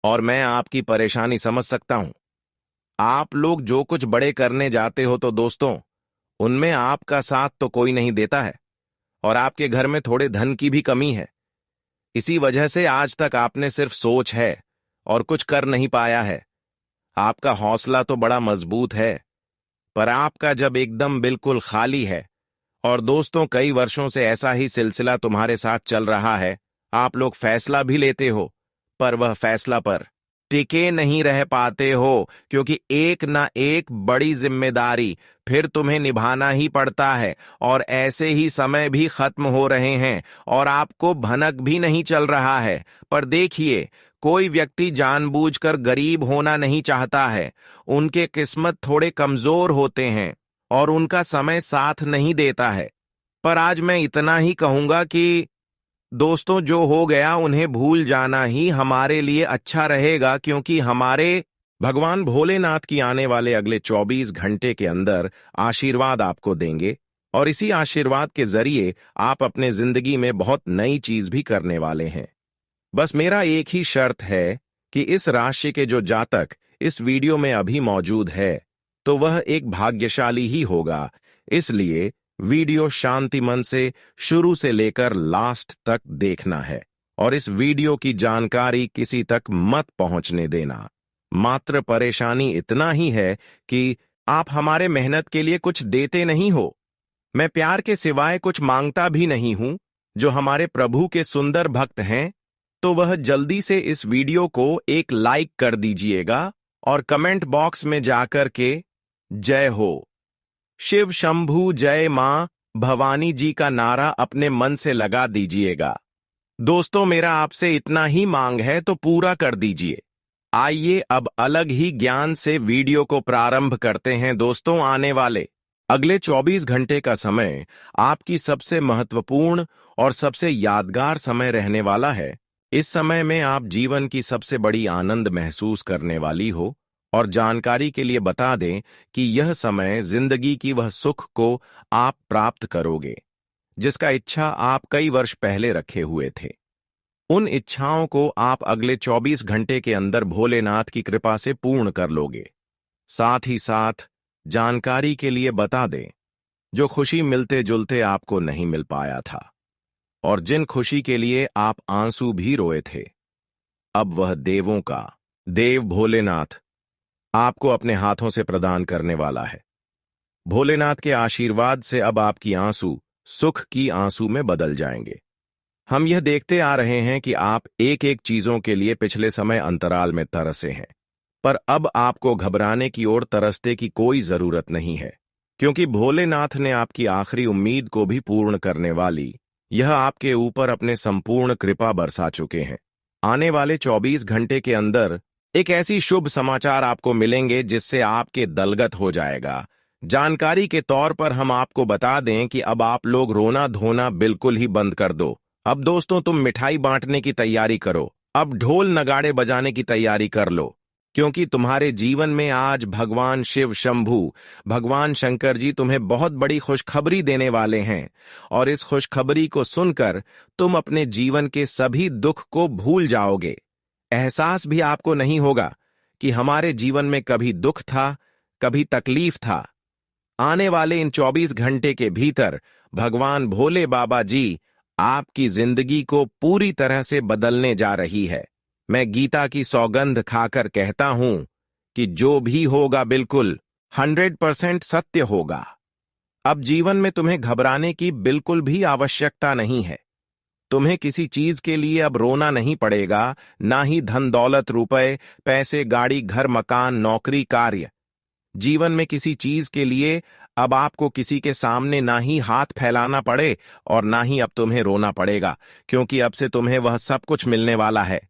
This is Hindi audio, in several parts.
और मैं आपकी परेशानी समझ सकता हूं। आप लोग जो कुछ बड़े करने जाते हो तो दोस्तों, उनमें आपका साथ तो कोई नहीं देता है, और आपके घर में थोड़े धन की भी कमी है। इसी वजह से आज तक आपने सिर्फ सोच है और कुछ कर नहीं पाया है। आपका हौसला तो बड़ा मजबूत है, पर आपका जब एकदम बिल्कुल खाली है, और दोस्तों कई वर्षों से ऐसा ही सिलसिला तुम्हारे साथ चल रहा है, आप लोग फैसला भी लेते हो, पर वह फैसला पर टिके नहीं रह पाते हो, क्योंकि एक ना एक बड़ी जिम्मेदारी फिर तुम्हें निभाना ही पड़ता है, और ऐसे ही समय भी खत्म हो रहे हैं और आपको भनक भी नहीं चल रहा है। पर देखिए, कोई व्यक्ति जानबूझकर गरीब होना नहीं चाहता है। उनके किस्मत थोड़े कमजोर होते हैं और उनका समय साथ नहीं देता है। पर आज मैं इतना ही कहूंगा कि दोस्तों, जो हो गया उन्हें भूल जाना ही हमारे लिए अच्छा रहेगा, क्योंकि हमारे भगवान भोलेनाथ की आने वाले अगले 24 घंटे के अंदर आशीर्वाद आपको देंगे, और इसी आशीर्वाद के जरिए आप अपने जिंदगी में बहुत नई चीज भी करने वाले हैं। बस मेरा एक ही शर्त है कि इस राशि के जो जातक इस वीडियो में अभी मौजूद है, तो वह एक भाग्यशाली ही होगा। इसलिए वीडियो शांति मन से शुरू से लेकर लास्ट तक देखना है, और इस वीडियो की जानकारी किसी तक मत पहुंचने देना। मात्र परेशानी इतना ही है कि आप हमारे मेहनत के लिए कुछ देते नहीं हो। मैं प्यार के सिवाय कुछ मांगता भी नहीं हूं। जो हमारे प्रभु के सुंदर भक्त हैं, तो वह जल्दी से इस वीडियो को एक लाइक कर दीजिएगा और कमेंट बॉक्स में जाकर के जय हो, शिव शंभू जय मां भवानी जी का नारा अपने मन से लगा दीजिएगा। दोस्तों, मेरा आपसे इतना ही मांग है, तो पूरा कर दीजिए। आइए अब अलग ही ज्ञान से वीडियो को प्रारंभ करते हैं। दोस्तों, आने वाले अगले 24 घंटे का समय आपकी सबसे महत्वपूर्ण और सबसे यादगार समय रहने वाला है। इस समय में आप जीवन की सबसे बड़ी आनंद महसूस करने वाली हो, और जानकारी के लिए बता दें कि यह समय जिंदगी की वह सुख को आप प्राप्त करोगे, जिसका इच्छा आप कई वर्ष पहले रखे हुए थे। उन इच्छाओं को आप अगले 24 घंटे के अंदर भोलेनाथ की कृपा से पूर्ण कर लोगे। साथ ही साथ जानकारी के लिए बता दें, जो खुशी मिलते जुलते आपको नहीं मिल पाया था, और जिन खुशी के लिए आप आंसू भी रोए थे, अब वह देवों का देव भोलेनाथ आपको अपने हाथों से प्रदान करने वाला है। भोलेनाथ के आशीर्वाद से अब आपकी आंसू सुख की आंसू में बदल जाएंगे। हम यह देखते आ रहे हैं कि आप एक एक चीजों के लिए पिछले समय अंतराल में तरसे हैं, पर अब आपको घबराने की ओर तरसते की कोई जरूरत नहीं है, क्योंकि भोलेनाथ ने आपकी आखिरी उम्मीद को भी पूर्ण करने वाली यह आपके ऊपर अपने संपूर्ण कृपा बरसा चुके हैं। आने वाले 24 घंटे के अंदर एक ऐसी शुभ समाचार आपको मिलेंगे जिससे आपके दलगत हो जाएगा। जानकारी के तौर पर हम आपको बता दें कि अब आप लोग रोना धोना बिल्कुल ही बंद कर दो। अब दोस्तों, तुम मिठाई बांटने की तैयारी करो। अब ढोल नगाड़े बजाने की तैयारी कर लो, क्योंकि तुम्हारे जीवन में आज भगवान शिव शंभू, भगवान शंकर जी तुम्हें बहुत बड़ी खुशखबरी देने वाले हैं, और इस खुशखबरी को सुनकर तुम अपने जीवन के सभी दुख को भूल जाओगे। एहसास भी आपको नहीं होगा कि हमारे जीवन में कभी दुख था, कभी तकलीफ था। आने वाले इन 24 घंटे के भीतर भगवान भोले बाबा जी आपकी जिंदगी को पूरी तरह से बदलने जा रही है। मैं गीता की सौगंध खाकर कहता हूं कि जो भी होगा बिल्कुल 100% सत्य होगा। अब जीवन में तुम्हें घबराने की बिल्कुल भी आवश्यकता नहीं है। तुम्हें किसी चीज के लिए अब रोना नहीं पड़ेगा, ना ही धन दौलत, रुपए, पैसे, गाड़ी, घर, मकान, नौकरी, कार्य। जीवन में किसी चीज के लिए अब आपको किसी के सामने ना ही हाथ फैलाना पड़े और ना ही अब तुम्हें रोना पड़ेगा, क्योंकि अब से तुम्हें वह सब कुछ मिलने वाला है।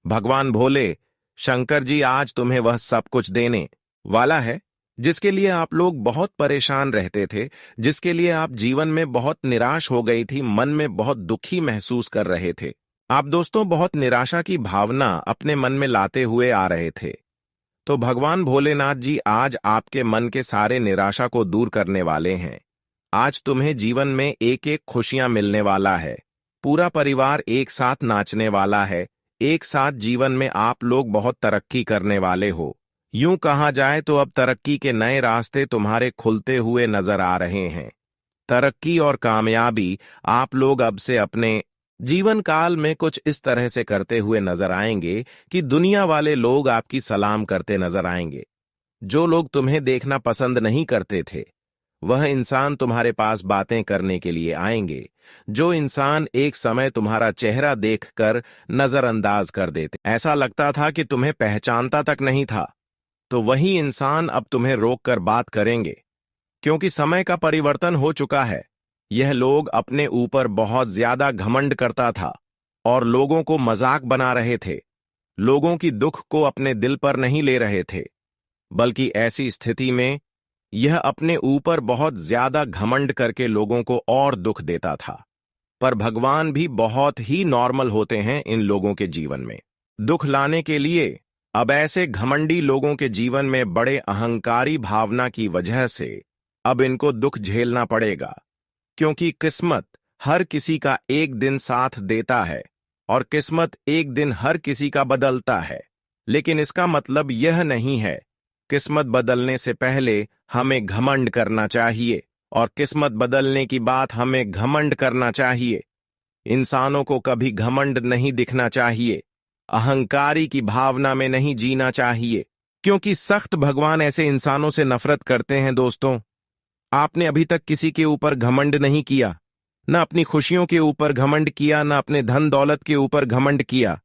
भगवान भोले शंकर जी आज तुम्हें वह सब कुछ देने वाला है, जिसके लिए आप लोग बहुत परेशान रहते थे, जिसके लिए आप जीवन में बहुत निराश हो गई थी, मन में बहुत दुखी महसूस कर रहे थे। आप दोस्तों बहुत निराशा की भावना अपने मन में लाते हुए आ रहे थे। तो भगवान भोलेनाथ जी आज आपके मन के सारे निराशा को दूर करने वाले हैं। आज तुम्हें जीवन में एक एक खुशियां मिलने वाला है। पूरा परिवार एक साथ नाचने वाला है, एक साथ जीवन में आप लोग बहुत तरक्की करने वाले हो। यूं कहा जाए तो अब तरक्की के नए रास्ते तुम्हारे खुलते हुए नजर आ रहे हैं। तरक्की और कामयाबी आप लोग अब से अपने जीवन काल में कुछ इस तरह से करते हुए नजर आएंगे कि दुनिया वाले लोग आपकी सलाम करते नजर आएंगे। जो लोग तुम्हें देखना पसंद नहीं करते थे, वह इंसान तुम्हारे पास बातें करने के लिए आएंगे। जो इंसान एक समय तुम्हारा चेहरा देखकर नजरअंदाज कर देते, ऐसा लगता था कि तुम्हें पहचानता तक नहीं था, तो वही इंसान अब तुम्हें रोककर बात करेंगे, क्योंकि समय का परिवर्तन हो चुका है। यह लोग अपने ऊपर बहुत ज्यादा घमंड करता था और लोगों को मजाक बना रहे थे। लोगों की दुख को अपने दिल पर नहीं ले रहे थे, बल्कि ऐसी स्थिति में यह अपने ऊपर बहुत ज्यादा घमंड करके लोगों को और दुख देता था। पर भगवान भी बहुत ही नॉर्मल होते हैं इन लोगों के जीवन में। दुख लाने के लिए अब ऐसे घमंडी लोगों के जीवन में बड़े अहंकारी भावना की वजह से अब इनको दुख झेलना पड़ेगा, क्योंकि किस्मत हर किसी का एक दिन साथ देता है और किस्मत एक दिन हर किसी का बदलता है। लेकिन इसका मतलब यह नहीं है किस्मत बदलने से पहले हमें घमंड करना चाहिए और किस्मत बदलने की बात हमें घमंड करना चाहिए। इंसानों को कभी घमंड नहीं दिखना चाहिए, अहंकारी की भावना में नहीं जीना चाहिए, क्योंकि सख्त भगवान ऐसे इंसानों से नफरत करते हैं। दोस्तों, आपने अभी तक किसी के ऊपर घमंड नहीं किया, न अपनी खुशियों के ऊपर घमंड किया, न अपने धन दौलत के ऊपर घमंड किया।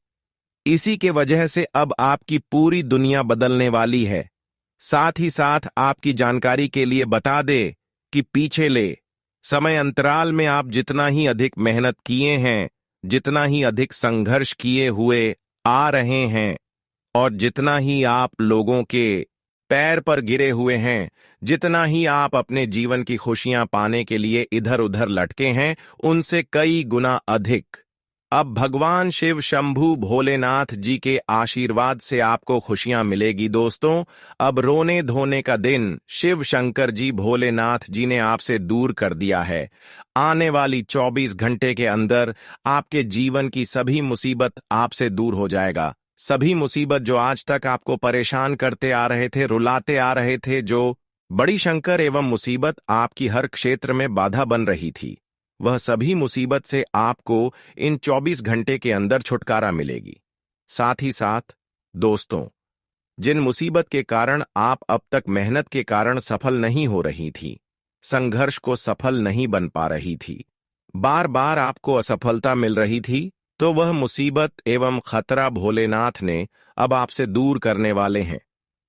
इसी के वजह से अब आपकी पूरी दुनिया बदलने वाली है। साथ ही साथ आपकी जानकारी के लिए बता दे कि पिछले समय अंतराल में आप जितना ही अधिक मेहनत किए हैं, जितना ही अधिक संघर्ष किए हुए आ रहे हैं और जितना ही आप लोगों के पैर पर गिरे हुए हैं, जितना ही आप अपने जीवन की खुशियां पाने के लिए इधर उधर लटके हैं, उनसे कई गुना अधिक अब भगवान शिव शंभू भोलेनाथ जी के आशीर्वाद से आपको खुशियां मिलेगी। दोस्तों, अब रोने धोने का दिन शिव शंकर जी भोलेनाथ जी ने आपसे दूर कर दिया है। आने वाली 24 घंटे के अंदर आपके जीवन की सभी मुसीबत आपसे दूर हो जाएगा। सभी मुसीबत जो आज तक आपको परेशान करते आ रहे थे, रुलाते आ रहे थे, जो बड़ी शंकर एवं मुसीबत आपकी हर क्षेत्र में बाधा बन रही थी, वह सभी मुसीबत से आपको इन 24 घंटे के अंदर छुटकारा मिलेगी। साथ ही साथ दोस्तों, जिन मुसीबत के कारण आप अब तक मेहनत के कारण सफल नहीं हो रही थी, संघर्ष को सफल नहीं बन पा रही थी, बार बार आपको असफलता मिल रही थी, तो वह मुसीबत एवं खतरा भोलेनाथ ने अब आपसे दूर करने वाले हैं।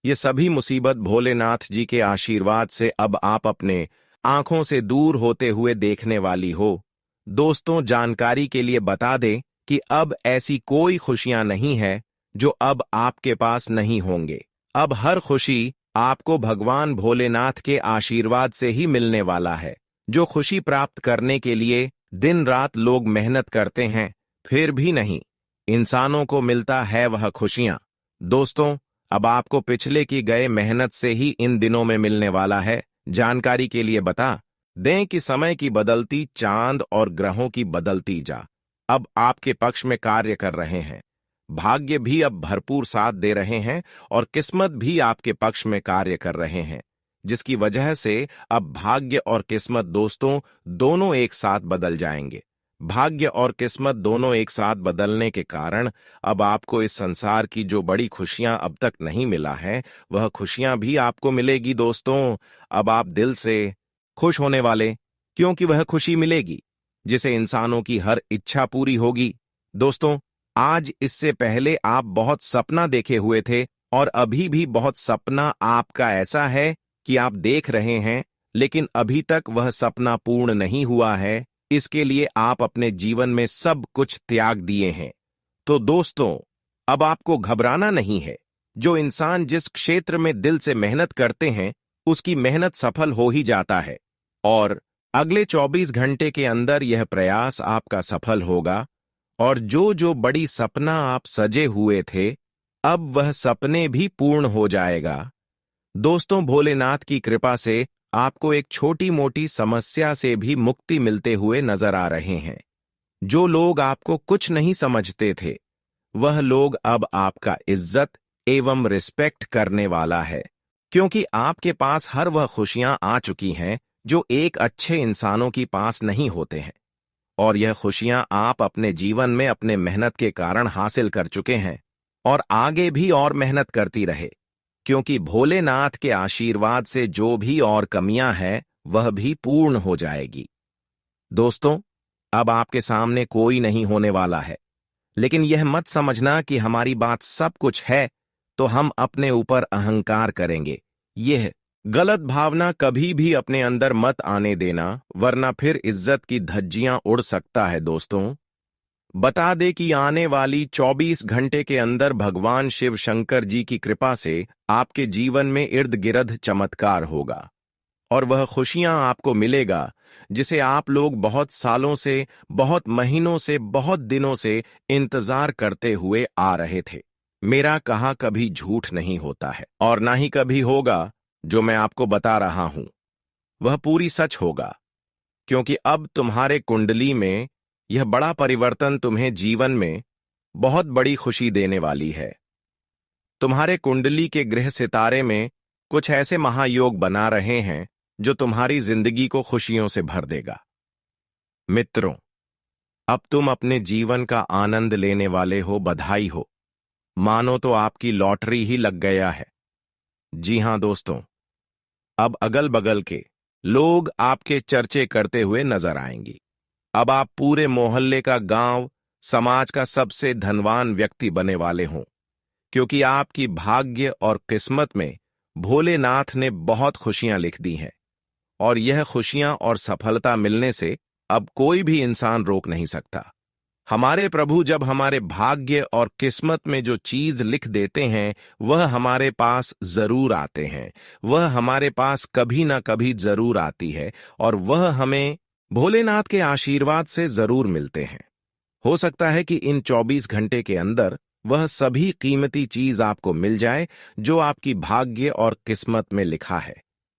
ये सभी मुसीबत भोलेनाथ जी के आशीर्वाद से अब आप अपने आंखों से दूर होते हुए देखने वाली हो। दोस्तों, जानकारी के लिए बता दें कि अब ऐसी कोई खुशियां नहीं है जो अब आपके पास नहीं होंगे। अब हर खुशी आपको भगवान भोलेनाथ के आशीर्वाद से ही मिलने वाला है। जो खुशी प्राप्त करने के लिए दिन रात लोग मेहनत करते हैं, फिर भी नहीं इंसानों को मिलता है वह खुशियां। दोस्तों, अब आपको पिछले की गए मेहनत से ही इन दिनों में मिलने वाला है। जानकारी के लिए बता दें कि समय की बदलती चांद और ग्रहों की बदलती जा अब आपके पक्ष में कार्य कर रहे हैं। भाग्य भी अब भरपूर साथ दे रहे हैं और किस्मत भी आपके पक्ष में कार्य कर रहे हैं, जिसकी वजह से अब भाग्य और किस्मत दोस्तों दोनों एक साथ बदल जाएंगे। भाग्य और किस्मत दोनों एक साथ बदलने के कारण अब आपको इस संसार की जो बड़ी खुशियां अब तक नहीं मिला है, वह खुशियां भी आपको मिलेगी। दोस्तों, अब आप दिल से खुश होने वाले, क्योंकि वह खुशी मिलेगी जिसे इंसानों की हर इच्छा पूरी होगी। दोस्तों, आज इससे पहले आप बहुत सपना देखे हुए थे और अभी भी बहुत सपना आपका ऐसा है कि आप देख रहे हैं, लेकिन अभी तक वह सपना पूर्ण नहीं हुआ है। इसके लिए आप अपने जीवन में सब कुछ त्याग दिए हैं। तो दोस्तों, अब आपको घबराना नहीं है। जो इंसान जिस क्षेत्र में दिल से मेहनत करते हैं, उसकी मेहनत सफल हो ही जाता है और अगले 24 घंटे के अंदर यह प्रयास आपका सफल होगा और जो जो बड़ी सपना आप सजे हुए थे, अब वह सपने भी पूर्ण हो जाएगा। दोस्तों, भोलेनाथ की कृपा से आपको एक छोटी मोटी समस्या से भी मुक्ति मिलते हुए नजर आ रहे हैं। जो लोग आपको कुछ नहीं समझते थे, वह लोग अब आपका इज्जत एवं रिस्पेक्ट करने वाला है, क्योंकि आपके पास हर वह खुशियां आ चुकी हैं जो एक अच्छे इंसानों की पास नहीं होते हैं। और यह खुशियां आप अपने जीवन में अपने मेहनत के कारण हासिल कर चुके हैं और आगे भी और मेहनत करती रहे, क्योंकि भोलेनाथ के आशीर्वाद से जो भी और कमियां हैं वह भी पूर्ण हो जाएगी। दोस्तों, अब आपके सामने कोई नहीं होने वाला है, लेकिन यह मत समझना कि हमारी बात सब कुछ है तो हम अपने ऊपर अहंकार करेंगे। यह गलत भावना कभी भी अपने अंदर मत आने देना, वरना फिर इज्जत की धज्जियां उड़ सकता है। दोस्तों, बता दे कि आने वाली 24 घंटे के अंदर भगवान शिव शंकर जी की कृपा से आपके जीवन में इर्द गिर्द चमत्कार होगा और वह खुशियां आपको मिलेगा जिसे आप लोग बहुत सालों से, बहुत महीनों से, बहुत दिनों से इंतजार करते हुए आ रहे थे। मेरा कहा कभी झूठ नहीं होता है और ना ही कभी होगा। जो मैं आपको बता रहा हूं वह पूरी सच होगा, क्योंकि अब तुम्हारे कुंडली में यह बड़ा परिवर्तन तुम्हें जीवन में बहुत बड़ी खुशी देने वाली है। तुम्हारे कुंडली के ग्रह सितारे में कुछ ऐसे महायोग बना रहे हैं जो तुम्हारी जिंदगी को खुशियों से भर देगा। मित्रों, अब तुम अपने जीवन का आनंद लेने वाले हो। बधाई हो, मानो तो आपकी लॉटरी ही लग गया है। जी हां दोस्तों, अब अगल बगल के लोग आपके चर्चे करते हुए नजर आएंगी। अब आप पूरे मोहल्ले का, गांव, समाज का सबसे धनवान व्यक्ति बने वाले हों, क्योंकि आपकी भाग्य और किस्मत में भोलेनाथ ने बहुत खुशियां लिख दी हैं और यह खुशियां और सफलता मिलने से अब कोई भी इंसान रोक नहीं सकता। हमारे प्रभु जब हमारे भाग्य और किस्मत में जो चीज लिख देते हैं वह हमारे पास जरूर आते हैं, वह हमारे पास कभी ना कभी जरूर आती है और वह हमें भोलेनाथ के आशीर्वाद से जरूर मिलते हैं। हो सकता है कि इन 24 घंटे के अंदर वह सभी कीमती चीज आपको मिल जाए जो आपकी भाग्य और किस्मत में लिखा है।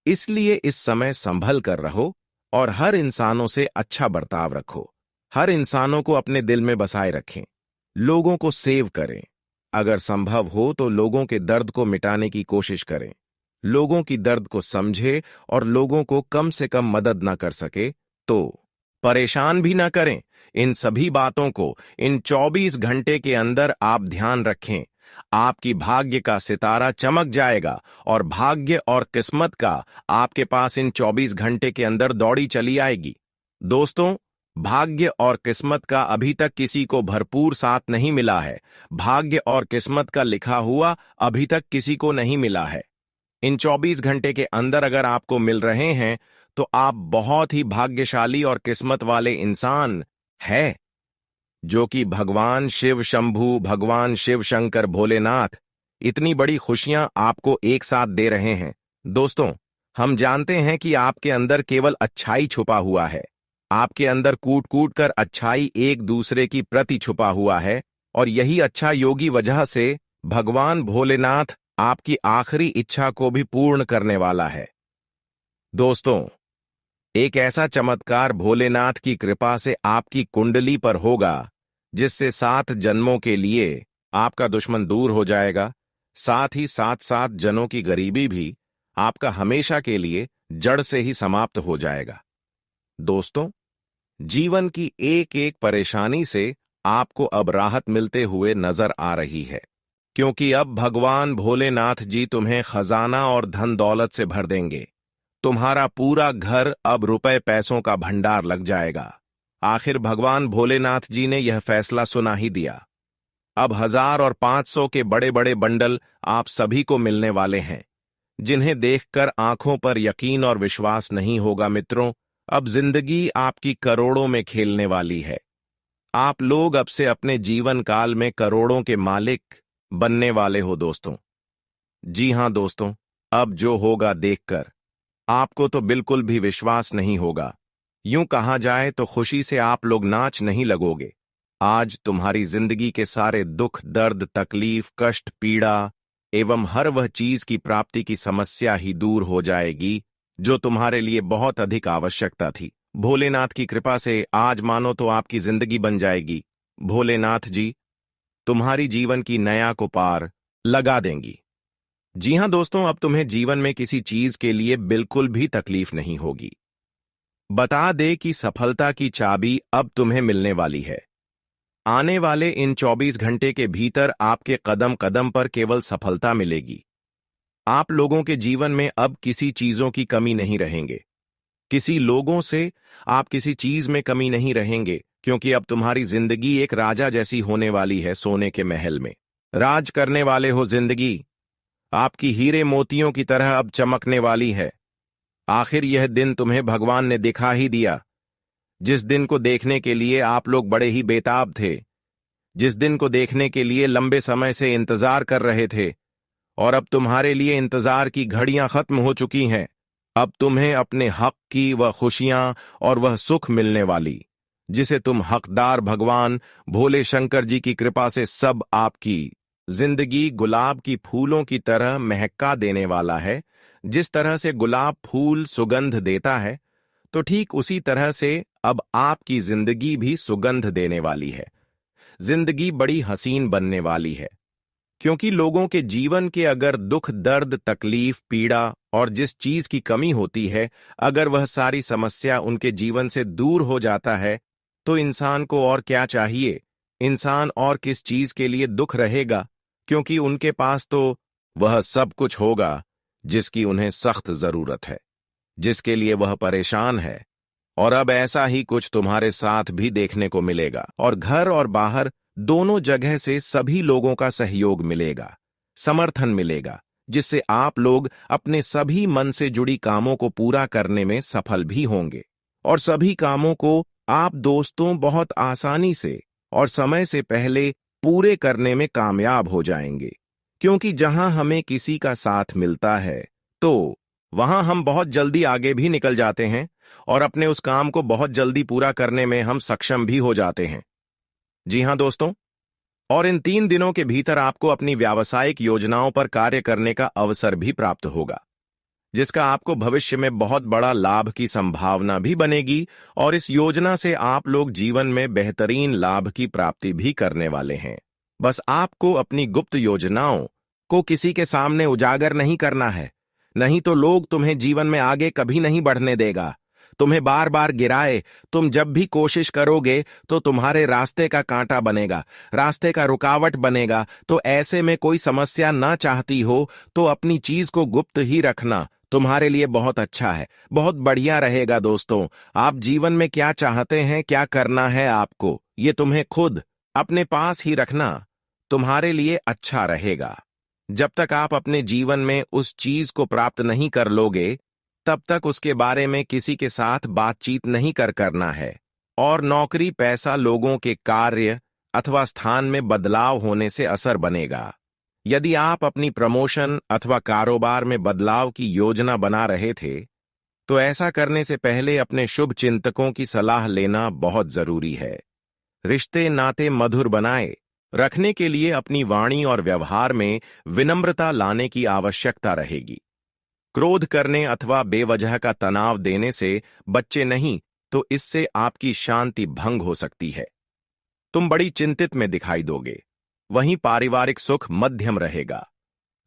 इसलिए इस समय संभल कर रहो और हर इंसानों से अच्छा बर्ताव रखो। हर इंसानों को अपने दिल में बसाए रखें, लोगों को सेव करें। अगर संभव हो तो लोगों के दर्द को मिटाने की कोशिश करें। लोगों की दर्द को समझे और लोगों को कम से कम मदद ना कर सके तो परेशान भी ना करें। इन सभी बातों को इन 24 घंटे के अंदर आप ध्यान रखें। आपकी भाग्य का सितारा चमक जाएगा और भाग्य और किस्मत का आपके पास इन 24 घंटे के अंदर दौड़ी चली आएगी। दोस्तों, भाग्य और किस्मत का अभी तक किसी को भरपूर साथ नहीं मिला है। भाग्य और किस्मत का लिखा हुआ अभी तक किसी को नहीं मिला है। इन 24 घंटे के अंदर अगर आपको मिल रहे हैं तो आप बहुत ही भाग्यशाली और किस्मत वाले इंसान हैं, जो कि भगवान शिव शंभू, भगवान शिव शंकर भोलेनाथ इतनी बड़ी खुशियां आपको एक साथ दे रहे हैं। दोस्तों, हम जानते हैं कि आपके अंदर केवल अच्छाई छुपा हुआ है। आपके अंदर कूट कूट कर अच्छाई एक दूसरे की प्रति छुपा हुआ है और यही अच्छा योगी वजह से भगवान भोलेनाथ आपकी आखिरी इच्छा को भी पूर्ण करने वाला है। दोस्तों, एक ऐसा चमत्कार भोलेनाथ की कृपा से आपकी कुंडली पर होगा जिससे 7 जन्मों के लिए आपका दुश्मन दूर हो जाएगा। साथ ही 7 जनों की गरीबी भी आपका हमेशा के लिए जड़ से ही समाप्त हो जाएगा। दोस्तों, जीवन की एक एक परेशानी से आपको अब राहत मिलते हुए नजर आ रही है, क्योंकि अब भगवान भोलेनाथ जी तुम्हें खजाना और धन दौलत से भर देंगे। तुम्हारा पूरा घर अब रुपए पैसों का भंडार लग जाएगा। आखिर भगवान भोलेनाथ जी ने यह फैसला सुना ही दिया। अब 1000 और 500 के बड़े बड़े बंडल आप सभी को मिलने वाले हैं, जिन्हें देखकर आंखों पर यकीन और विश्वास नहीं होगा। मित्रों, अब जिंदगी आपकी करोड़ों में खेलने वाली है। आप लोग अब से अपने जीवन काल में करोड़ों के मालिक बनने वाले हो। दोस्तों, जी हां दोस्तों, अब जो होगा देखकर आपको तो बिल्कुल भी विश्वास नहीं होगा। यूं कहा जाए तो खुशी से आप लोग नाच नहीं लगोगे। आज तुम्हारी जिंदगी के सारे दुख, दर्द, तकलीफ, कष्ट, पीड़ा एवं हर वह चीज की प्राप्ति की समस्या ही दूर हो जाएगी जो तुम्हारे लिए बहुत अधिक आवश्यकता थी। भोलेनाथ की कृपा से आज मानो तो आपकी जिंदगी बन जाएगी। भोलेनाथ जी तुम्हारी जीवन की नया को पार लगा देंगी। जी हां दोस्तों, अब तुम्हें जीवन में किसी चीज के लिए बिल्कुल भी तकलीफ नहीं होगी। बता दे कि सफलता की चाबी अब तुम्हें मिलने वाली है। आने वाले इन 24 घंटे के भीतर आपके कदम कदम पर केवल सफलता मिलेगी। आप लोगों के जीवन में अब किसी चीजों की कमी नहीं रहेंगे। किसी लोगों से आप किसी चीज में कमी नहीं रहेंगे, क्योंकि अब तुम्हारी जिंदगी एक राजा जैसी होने वाली है, सोने के महल में राज करने वाले हो। जिंदगी आपकी हीरे मोतियों की तरह अब चमकने वाली है। आखिर यह दिन तुम्हें भगवान ने दिखा ही दिया, जिस दिन को देखने के लिए आप लोग बड़े ही बेताब थे, जिस दिन को देखने के लिए लंबे समय से इंतजार कर रहे थे। और अब तुम्हारे लिए इंतजार की घड़ियां खत्म हो चुकी हैं। अब तुम्हें अपने हक की वह खुशियां और वह सुख मिलने वाली, जिसे तुम हकदार भगवान भोले शंकर जी की कृपा से सब आपकी जिंदगी गुलाब की फूलों की तरह महका देने वाला है। जिस तरह से गुलाब फूल सुगंध देता है, तो ठीक उसी तरह से अब आपकी जिंदगी भी सुगंध देने वाली है। जिंदगी बड़ी हसीन बनने वाली है, क्योंकि लोगों के जीवन के अगर दुख, दर्द, तकलीफ, पीड़ा और जिस चीज की कमी होती है, अगर वह सारी समस्या उनके जीवन से दूर हो जाता है, तो इंसान को और क्या चाहिए? इंसान और किस चीज के लिए दुख रहेगा? क्योंकि उनके पास तो वह सब कुछ होगा जिसकी उन्हें सख्त जरूरत है, जिसके लिए वह परेशान है। और अब ऐसा ही कुछ तुम्हारे साथ भी देखने को मिलेगा, और घर और बाहर दोनों जगह से सभी लोगों का सहयोग मिलेगा, समर्थन मिलेगा, जिससे आप लोग अपने सभी मन से जुड़ी कामों को पूरा करने में सफल भी होंगे। और सभी कामों को आप दोस्तों बहुत आसानी से और समय से पहले पूरे करने में कामयाब हो जाएंगे। क्योंकि जहां हमें किसी का साथ मिलता है, तो वहां हम बहुत जल्दी आगे भी निकल जाते हैं और अपने उस काम को बहुत जल्दी पूरा करने में हम सक्षम भी हो जाते हैं। जी हां दोस्तों, और इन 3 दिनों के भीतर आपको अपनी व्यावसायिक योजनाओं पर कार्य करने का अवसर भी प्राप्त होगा, जिसका आपको भविष्य में बहुत बड़ा लाभ की संभावना भी बनेगी। और इस योजना से आप लोग जीवन में बेहतरीन लाभ की प्राप्ति भी करने वाले हैं। बस आपको अपनी गुप्त योजनाओं को किसी के सामने उजागर नहीं करना है, नहीं तो लोग तुम्हें जीवन में आगे कभी नहीं बढ़ने देगा। तुम्हें बार बार गिराए, तुम जब भी कोशिश करोगे तो तुम्हारे रास्ते का कांटा बनेगा, रास्ते का रुकावट बनेगा। तो ऐसे में कोई समस्या ना चाहती हो तो अपनी चीज को गुप्त ही रखना तुम्हारे लिए बहुत अच्छा है, बहुत बढ़िया रहेगा। दोस्तों, आप जीवन में क्या चाहते हैं, क्या करना है आपको, ये तुम्हें खुद अपने पास ही रखना तुम्हारे लिए अच्छा रहेगा। जब तक आप अपने जीवन में उस चीज को प्राप्त नहीं कर लोगे, तब तक उसके बारे में किसी के साथ बातचीत नहीं करना है। और नौकरी, पैसा, लोगों के कार्य अथवा स्थान में बदलाव होने से असर बनेगा। यदि आप अपनी प्रमोशन अथवा कारोबार में बदलाव की योजना बना रहे थे, तो ऐसा करने से पहले अपने शुभ चिंतकों की सलाह लेना बहुत जरूरी है। रिश्ते नाते मधुर बनाए रखने के लिए अपनी वाणी और व्यवहार में विनम्रता लाने की आवश्यकता रहेगी। क्रोध करने अथवा बेवजह का तनाव देने से बच्चे नहीं, तो इससे आपकी शांति भंग हो सकती है। तुम बड़ी चिंतित में दिखाई दोगे। वहीं पारिवारिक सुख मध्यम रहेगा।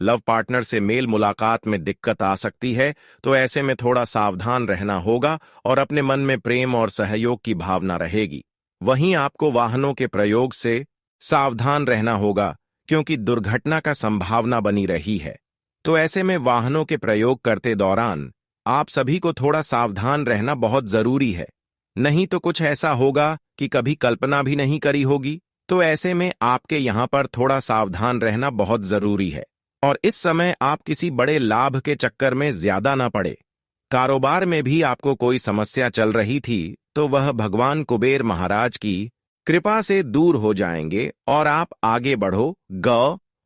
लव पार्टनर से मेल मुलाकात में दिक्कत आ सकती है, तो ऐसे में थोड़ा सावधान रहना होगा और अपने मन में प्रेम और सहयोग की भावना रहेगी। वहीं आपको वाहनों के प्रयोग से सावधान रहना होगा, क्योंकि दुर्घटना का संभावना बनी रही है। तो ऐसे में वाहनों के प्रयोग करते दौरान आप सभी को थोड़ा सावधान रहना बहुत जरूरी है, नहीं तो कुछ ऐसा होगा कि कभी कल्पना भी नहीं करी होगी। तो ऐसे में आपके यहां पर थोड़ा सावधान रहना बहुत जरूरी है। और इस समय आप किसी बड़े लाभ के चक्कर में ज्यादा ना पड़े। कारोबार में भी आपको कोई समस्या चल रही थी, तो वह भगवान कुबेर महाराज की कृपा से दूर हो जाएंगे और आप आगे बढ़ो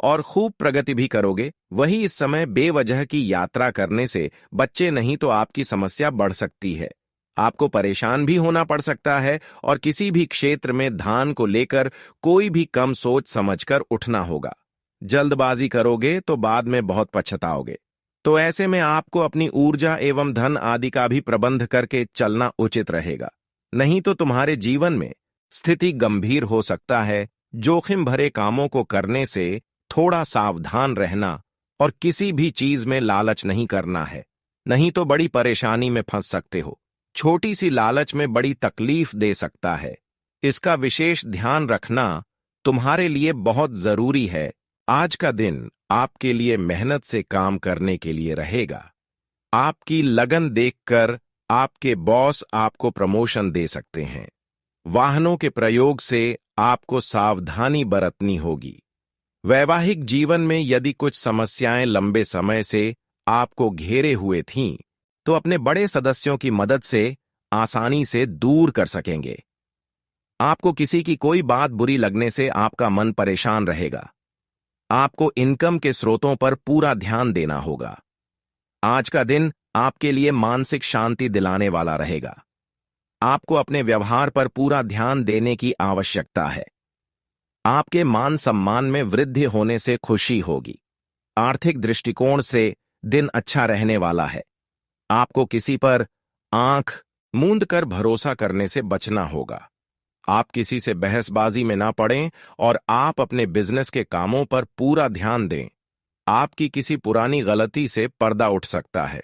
और खूब प्रगति भी करोगे। वही इस समय बेवजह की यात्रा करने से बच्चे नहीं, तो आपकी समस्या बढ़ सकती है। आपको परेशान भी होना पड़ सकता है और किसी भी क्षेत्र में ध्यान को लेकर कोई भी कम सोच समझकर उठना होगा। जल्दबाजी करोगे तो बाद में बहुत पछताओगे। तो ऐसे में आपको अपनी ऊर्जा एवं धन आदि का भी प्रबंध करके चलना उचित रहेगा, नहीं तो तुम्हारे जीवन में स्थिति गंभीर हो सकता है, जोखिम भरे कामों को करने से थोड़ा सावधान रहना और किसी भी चीज में लालच नहीं करना है, नहीं तो बड़ी परेशानी में फंस सकते हो। छोटी सी लालच में बड़ी तकलीफ दे सकता है। इसका विशेष ध्यान रखना तुम्हारे लिए बहुत जरूरी है। आज का दिन आपके लिए मेहनत से काम करने के लिए रहेगा। आपकी लगन देखकर आपके बॉस आपको प्रमोशन दे सकते हैं। वाहनों के प्रयोग से आपको सावधानी बरतनी होगी। वैवाहिक जीवन में यदि कुछ समस्याएं लंबे समय से आपको घेरे हुए थीं, तो अपने बड़े सदस्यों की मदद से आसानी से दूर कर सकेंगे। आपको किसी की कोई बात बुरी लगने से आपका मन परेशान रहेगा। आपको इनकम के स्रोतों पर पूरा ध्यान देना होगा। आज का दिन आपके लिए मानसिक शांति दिलाने वाला रहेगा। आपको अपने व्यवहार पर पूरा ध्यान देने की आवश्यकता है। आपके मान सम्मान में वृद्धि होने से खुशी होगी। आर्थिक दृष्टिकोण से दिन अच्छा रहने वाला है। आपको किसी पर आंख मूंद कर भरोसा करने से बचना होगा। आप किसी से बहसबाजी में ना पड़ें और आप अपने बिजनेस के कामों पर पूरा ध्यान दें। आपकी किसी पुरानी गलती से पर्दा उठ सकता है।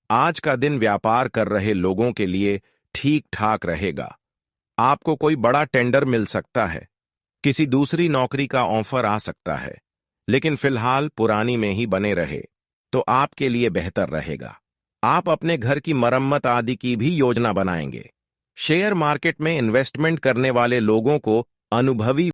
आज का दिन व्यापार कर रहे लोगों के लिए ठीक ठाक रहेगा। आपको कोई बड़ा टेंडर मिल सकता है। किसी दूसरी नौकरी का ऑफर आ सकता है, लेकिन फिलहाल पुरानी में ही बने रहे तो आपके लिए बेहतर रहेगा। आप अपने घर की मरम्मत आदि की भी योजना बनाएंगे। शेयर मार्केट में इन्वेस्टमेंट करने वाले लोगों को अनुभवी